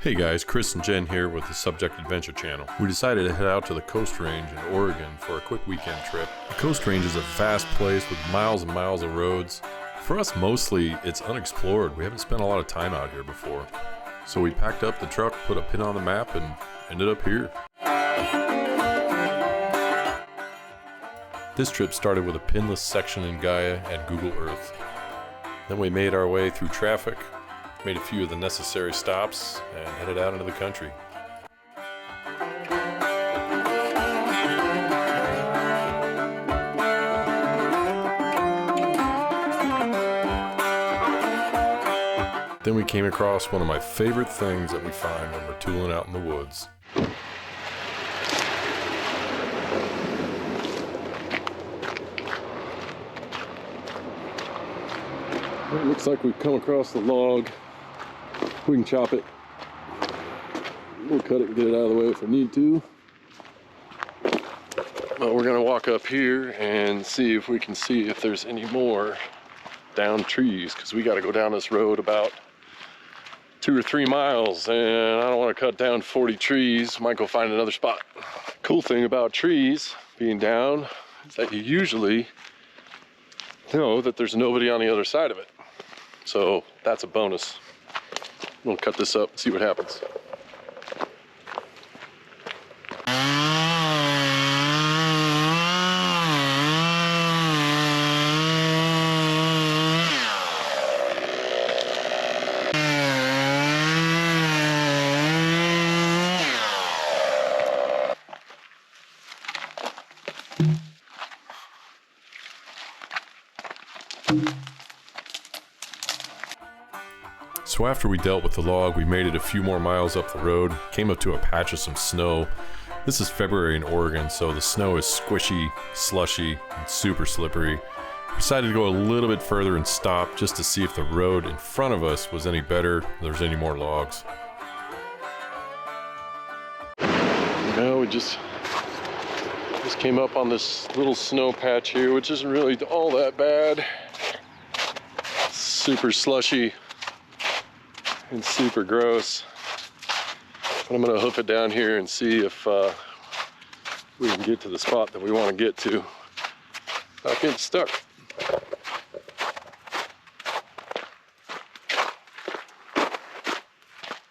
Hey guys, Chris and Jen here with the Subject Adventure channel. We decided to head out to the Coast Range in Oregon for a quick weekend trip. The Coast Range is a vast place with miles and miles of roads. For us mostly, it's unexplored. We haven't spent a lot of time out here before. So we packed up the truck, put a pin on the map, and ended up here. This trip started with a pinless section in Gaia and Google Earth. Then we made our way through traffic, made a few of the necessary stops, and headed out into the country. Then we came across one of my favorite things that we find when we're tooling out in the woods. It looks like we've come across the log. We can chop it. We'll cut it and get it out of the way if we need to. But we're gonna walk up here and see if we can see if there's any more downed trees, because we gotta go down this road about 2 or 3 miles, and I don't want to cut down 40 trees. Might go find another spot. Cool thing about trees being down is that you usually know that there's nobody on the other side of it. So that's a bonus. We'll cut this up and see what happens. So after we dealt with the log, we made it a few more miles up the road, came up to a patch of some snow. This is February in Oregon, so the snow is squishy, slushy, and super slippery. We decided to go a little bit further and stop just to see if the road in front of us was any better, if there was any more logs. Now we just came up on this little snow patch here, which isn't really all that bad. It's super slushy and super gross. But I'm gonna hoof it down here and see if we can get to the spot that we want to get to without getting stuck.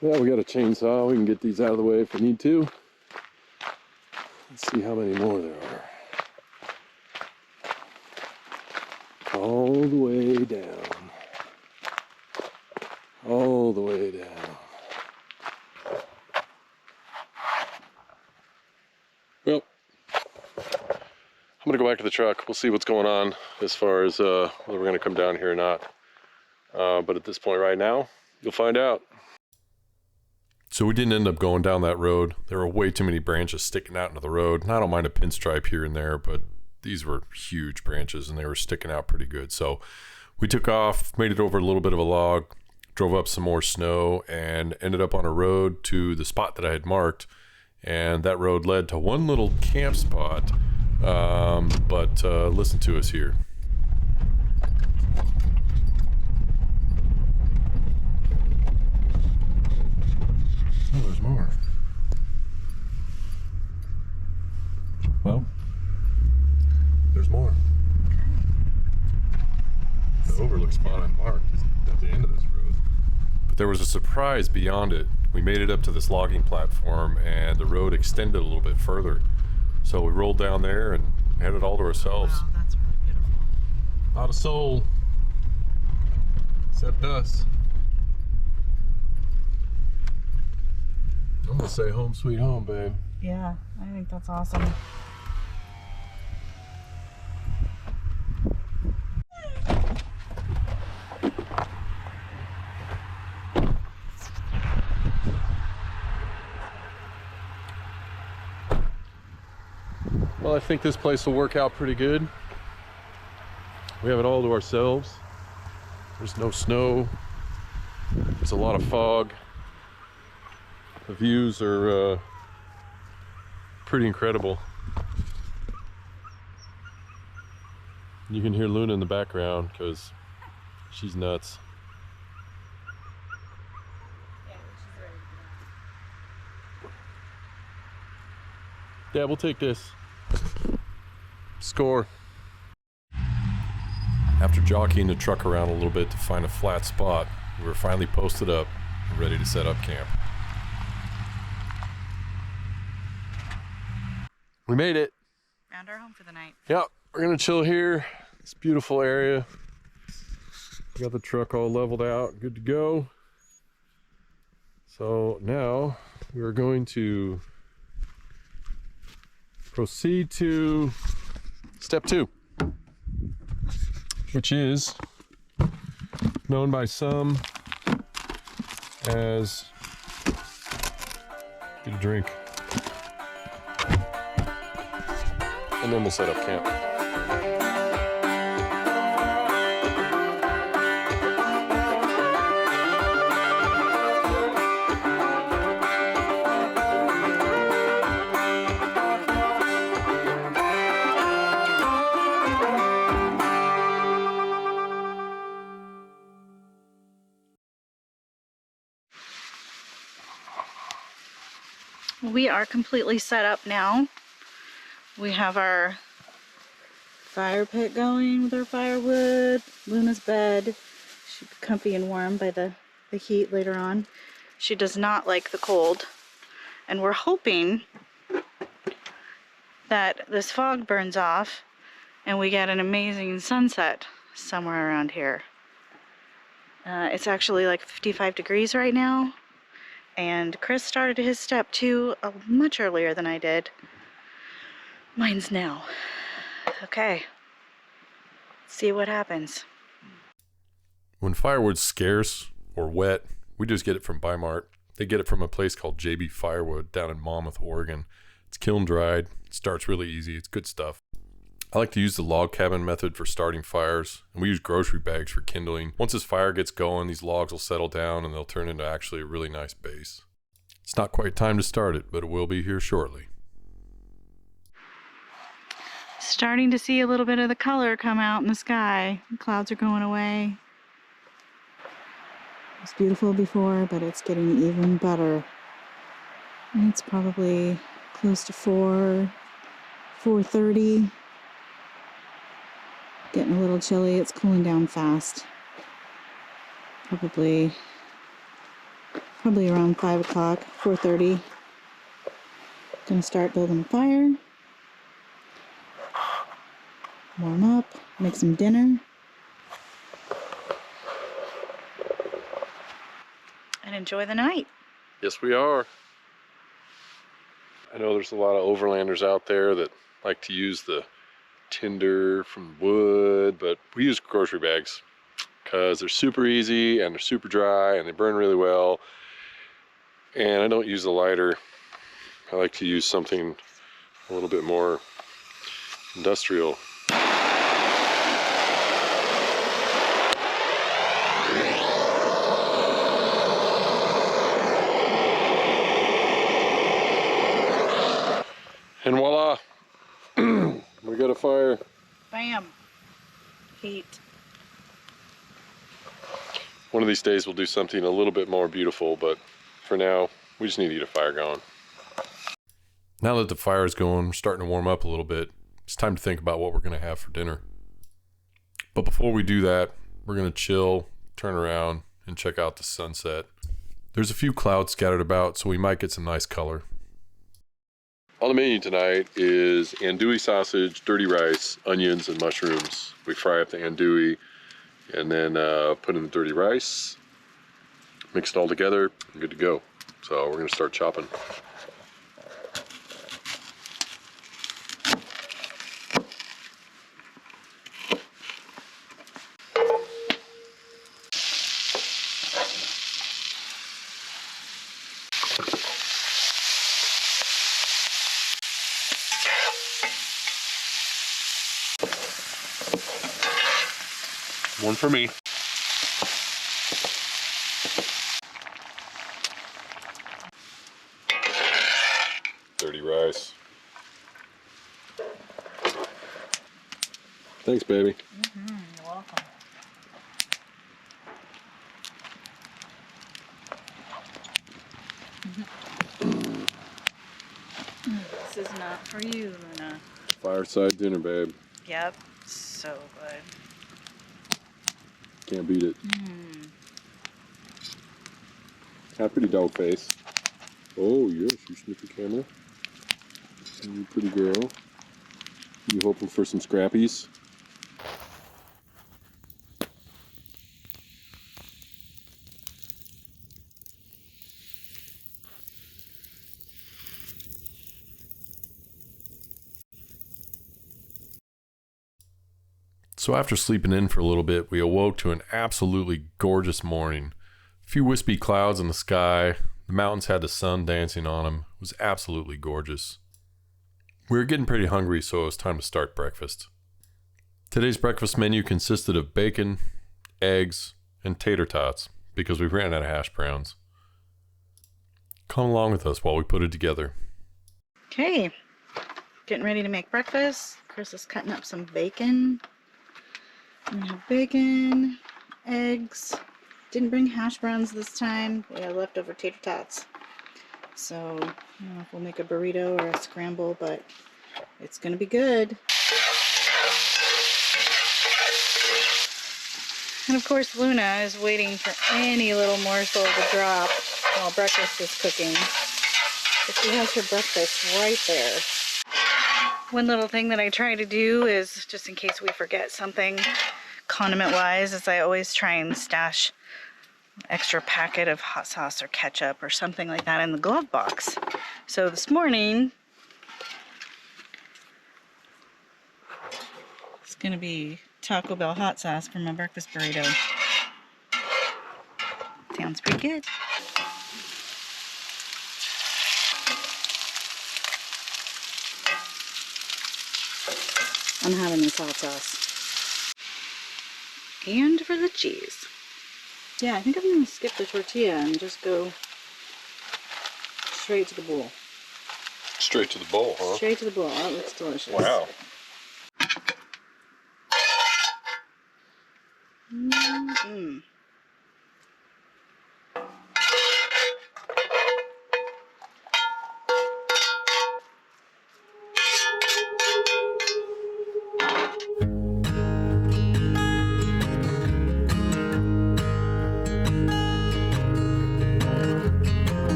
Yeah, we got a chainsaw. We can get these out of the way if we need to. Let's see how many more there are. All the way down. All the way down. Well, I'm gonna go back to the truck. We'll see what's going on as far as whether we're gonna come down here or not. But at this point right now, you'll find out. So we didn't end up going down that road. There were way too many branches sticking out into the road. And I don't mind a pinstripe here and there, but these were huge branches and they were sticking out pretty good. So we took off, made it over a little bit of a log, drove up some more snow, and ended up on a road to the spot that I had marked. And that road led to one little camp spot. But listen to us here. Oh, there's more. Well, there's more. The overlook spot I marked is at the end of this road. But there was a surprise beyond it. We made it up to this logging platform and the road extended a little bit further. So we rolled down there and had it all to ourselves. Wow, that's really beautiful. Not a soul. Except us. I'm gonna say home sweet home, babe. Yeah, I think that's awesome. Well, I think this place will work out pretty good. We have it all to ourselves. There's no snow. There's a lot of fog. The views are pretty incredible. You can hear Luna in the background because she's nuts. Yeah, we'll take this. Score. After jockeying the truck around a little bit to find a flat spot, we were finally posted up and ready to set up camp. We made it. Found our home for the night. Yeah, we're gonna chill here. This beautiful area. Got the truck all leveled out, good to go. So now we're going to proceed to step 2, which is known by some as get a drink. And then we'll set up camp. We are completely set up now. We have our fire pit going with our firewood, Luna's bed. She'll be comfy and warm by the heat later on. She does not like the cold. And we're hoping that this fog burns off and we get an amazing sunset somewhere around here. It's actually like 55 degrees right now. And Chris started his step 2 much earlier than I did. Mine's now. Okay. Let's see what happens. When firewood's scarce or wet, we just get it from Bi-Mart. They get it from a place called JB Firewood down in Monmouth, Oregon. It's kiln dried. It starts really easy. It's good stuff. I like to use the log cabin method for starting fires, and we use grocery bags for kindling. Once this fire gets going, these logs will settle down and they'll turn into actually a really nice base. It's not quite time to start it, but it will be here shortly. Starting to see a little bit of the color come out in the sky. The clouds are going away. It was beautiful before, but it's getting even better. And it's probably close to 4:30. Getting a little chilly. It's cooling down fast. Probably around 5 o'clock, 4:30. Gonna start building a fire. Warm up, make some dinner. And enjoy the night. Yes, we are. I know there's a lot of overlanders out there that like to use the tinder from wood, but we use grocery bags because they're super easy and they're super dry and they burn really well. And I don't use the lighter. I like to use something a little bit more industrial. And voila, we got a fire. Bam. Heat. One of these days we'll do something a little bit more beautiful, but for now, we just need to get a fire going. Now that the fire is going, we're starting to warm up a little bit. It's time to think about what we're going to have for dinner. But before we do that, we're going to chill, turn around, and check out the sunset. There's a few clouds scattered about, so we might get some nice color. On the menu tonight is andouille sausage, dirty rice, onions, and mushrooms. We fry up the andouille and then put in the dirty rice, mix it all together, and good to go. So we're gonna start chopping. One for me. Dirty rice. Thanks, baby. You're welcome. This is not for you, Luna. Fireside dinner, babe. Yep, so good. Can't beat it. Happy dog face. Oh, yes, you sniff your camera. You pretty girl. You hoping for some scrappies? So after sleeping in for a little bit, we awoke to an absolutely gorgeous morning. A few wispy clouds in the sky. The mountains had the sun dancing on them. It was absolutely gorgeous. We were getting pretty hungry, so it was time to start breakfast. Today's breakfast menu consisted of bacon, eggs, and tater tots because we ran out of hash browns. Come along with us while we put it together. Okay, getting ready to make breakfast. Chris is cutting up some bacon. We have bacon, eggs. Didn't bring hash browns this time. We had leftover tater tots. So, I don't know if we'll make a burrito or a scramble, but it's gonna be good. And of course, Luna is waiting for any little morsel to drop while breakfast is cooking. But she has her breakfast right there. One little thing that I try to do is, just in case we forget something condiment-wise, is I always try and stash an extra packet of hot sauce or ketchup or something like that in the glove box. So this morning, it's gonna be Taco Bell hot sauce for my breakfast burrito. Sounds pretty good. I'm having this hot sauce. And for the cheese. Yeah, I think I'm gonna skip the tortilla and just go straight to the bowl. Straight to the bowl, huh? Straight to the bowl. That looks delicious. Wow. Mm-mm.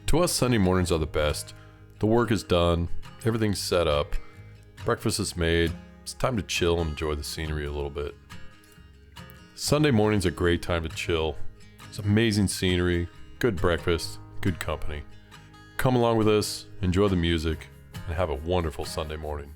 To us, Sunday mornings are the best. The work is done, everything's set up, breakfast is made, it's time to chill and enjoy the scenery a little bit. Sunday morning's a great time to chill. It's amazing scenery, good breakfast, good company. Come along with us, enjoy the music, and have a wonderful Sunday morning.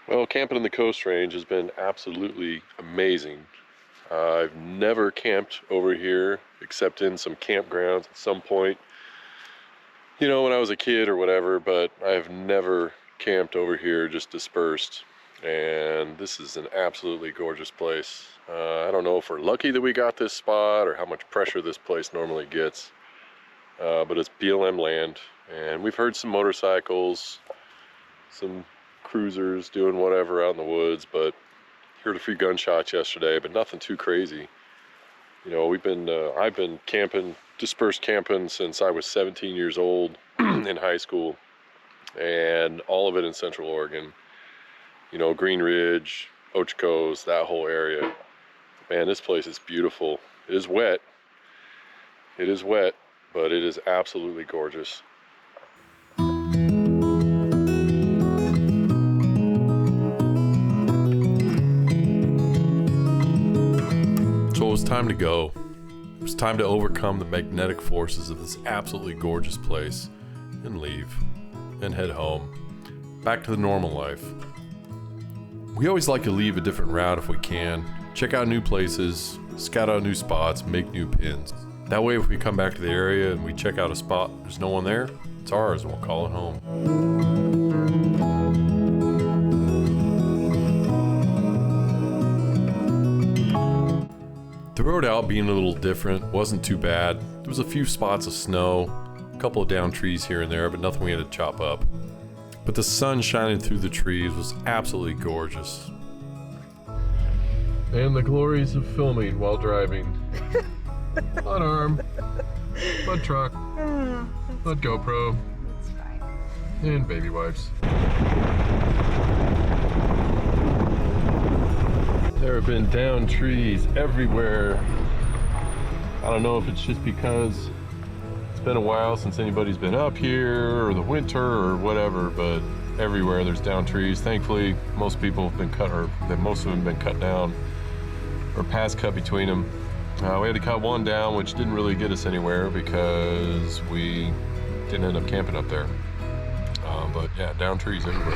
Well, camping in the Coast Range has been absolutely amazing. I've never camped over here except in some campgrounds at some point, you know, when I was a kid or whatever, but I've never camped over here just dispersed. And this is an absolutely gorgeous place. I don't know if we're lucky that we got this spot or how much pressure this place normally gets, but it's BLM land, and we've heard some motorcycles, some cruisers doing whatever out in the woods, but heard a few gunshots yesterday, but nothing too crazy. You know, I've been camping, dispersed camping since I was 17 years old in high school, and all of it in Central Oregon. You know, Green Ridge, Ochocos, that whole area. Man, this place is beautiful. It is wet. It is wet, but it is absolutely gorgeous. So it was time to go. It was time to overcome the magnetic forces of this absolutely gorgeous place and leave and head home, back to the normal life. We always like to leave a different route if we can, check out new places, scout out new spots, make new pins. That way if we come back to the area and we check out a spot, there's no one there, it's ours and we'll call it home. The road out being a little different wasn't too bad. There was a few spots of snow, a couple of downed trees here and there, but nothing we had to chop up. But the sun shining through the trees was absolutely gorgeous. And the glories of filming while driving. Butt arm, butt truck, butt GoPro, That's fine. and baby wipes. There have been downed trees everywhere. I don't know if it's just because it's been a while since anybody's been up here, or the winter, or whatever, but everywhere there's downed trees. Thankfully, most people have been cut, or most of them have been cut down, or paths cut between them. We had to cut one down, which didn't really get us anywhere because we didn't end up camping up there. But yeah, downed trees everywhere.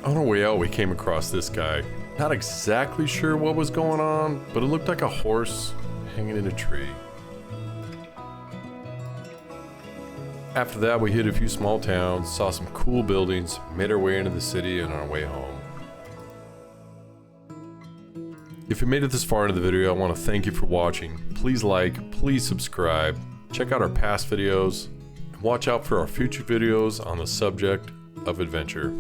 On our way out, we came across this guy. Not exactly sure what was going on, but it looked like a horse hanging in a tree. After that, we hit a few small towns, saw some cool buildings, made our way into the city and on our way home. If you made it this far into the video, I want to thank you for watching. Please like, please subscribe, check out our past videos, and watch out for our future videos on the subject of adventure.